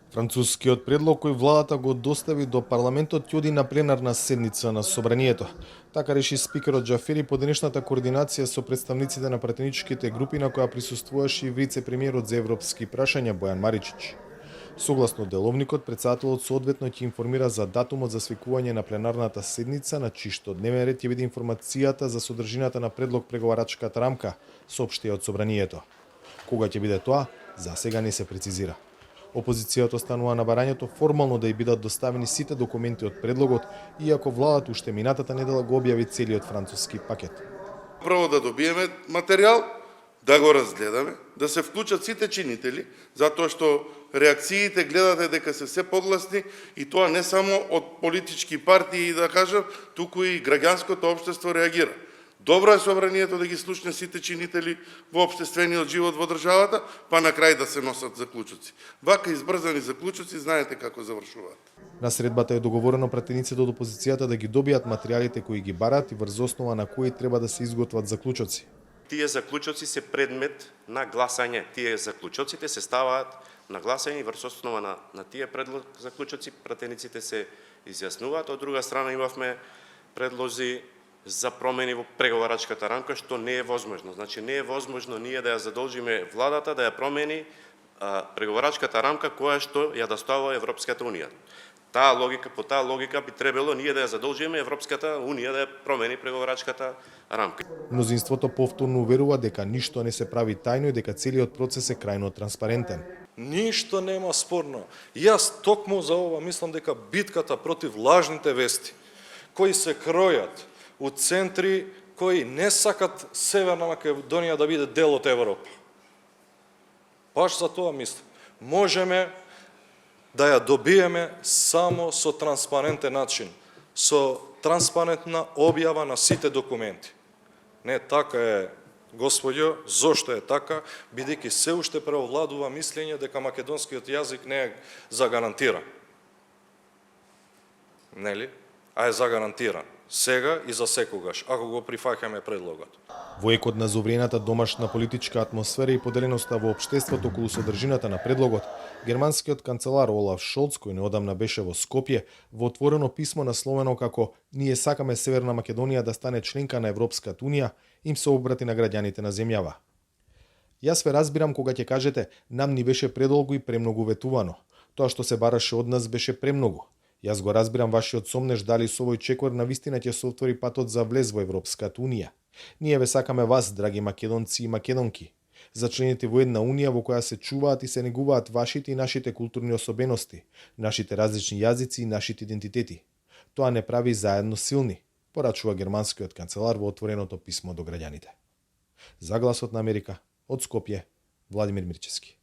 Францускиот предлог кој владата го достави до парламентот ќе оди на пленарна седница на собранието. Така реши спикерот Џафери по денешната координација со представниците на пратеничките групи на која присуствуваше и вице-премиерот за европски прашања Бојан Маричич. Согласно деловникот, претседателот соодветно ќе информира за датумот за свикување на пленарната седница, на чишто дневен ред ќе биде информацијата за содржината на предлог преговарачката рамка, соопшти од собранието. Кога ќе биде тоа, за сега не се прецизира. Опозицијата останува на барањето формално да ја бидат доставени сите документи од предлогот, иако владата уште минатата недела го објави целиот француски пакет. Прво да добиеме материјал, да го разгледаме, да се вклучат сите чинители, затоа што реакциите гледате дека се се погласни и тоа не само од политички партии, да кажам, туку и граѓанското општество реагира. Добро е собранието да ги слушне сите чинители во општествениот живот во државата, па на крај да се носат заклучоци. Вака избрзани заклучоци знаете како завршуваат. На средбата е договорено пратениците од опозицијата да ги добијат материјалите кои ги барат и врз основа на кои треба да се изготват заклучоци. Тие заклучоци се предмет на гласање. Тие заклучоците се ставаат на гласање и врз основа на тие предлог заклучоци пратениците се изјаснуваат. Од друга страна имавме предлози за промени во преговарачката рамка, што не е возможно. Значи не е возможно ние да ја задолжиме владата да ја промени преговарачката рамка која што ја доставува Европската унија. По таа логика би требало ние да ја задолжиме Европската унија да ја промени преговарачката рамка. Мнозинството повторно уверува дека ништо не се прави тајно и дека целиот процес е крајно транспарентен. Ништо нема спорно. Јас токму за ова мислам дека битката против лажните вести, кои се кројат у центри кои не сакат Северна Македонија да биде дел од Европа. Баш за тоа мислам. Можеме да ја добиеме само со транспарентен начин, со транспарентна објава на сите документи. Не така е, господјо, зошто е така? Бидејќи се уште преовладува мислење дека македонскиот јазик не е загарантиран. Нели? А е загарантиран. Сега и за секогаш, ако го прифаќаме предлогот. Во екот на зоврената домашна политичка атмосфера и поделеноста во општеството околу содржината на предлогот, германскиот канцелар Олаф Шолц, кој неодамна беше во Скопје, во отворено писмо насловено како "Ние сакаме Северна Македонија да стане членка на Европската унија", им се обрати на граѓаните на земјава. Јас ве разбирам кога ќе кажете, нам ни беше предолго и премногу ветувано. Тоа што се бараше од нас беше премногу. Јас го разбирам вашиот сомнеш дали со овој чекор на вистина ќе се отвори патот за влез во Европската унија. Ние ве сакаме вас, драги македонци и македонки, зачлените во една унија во која се чуваат и се негуваат вашите и нашите културни особености, нашите различни јазици и нашите идентитети. Тоа не прави заедно силни, порачува германскиот канцелар во отвореното писмо до граѓаните. За Гласот на Америка, од Скопје, Владимир Мирчевски.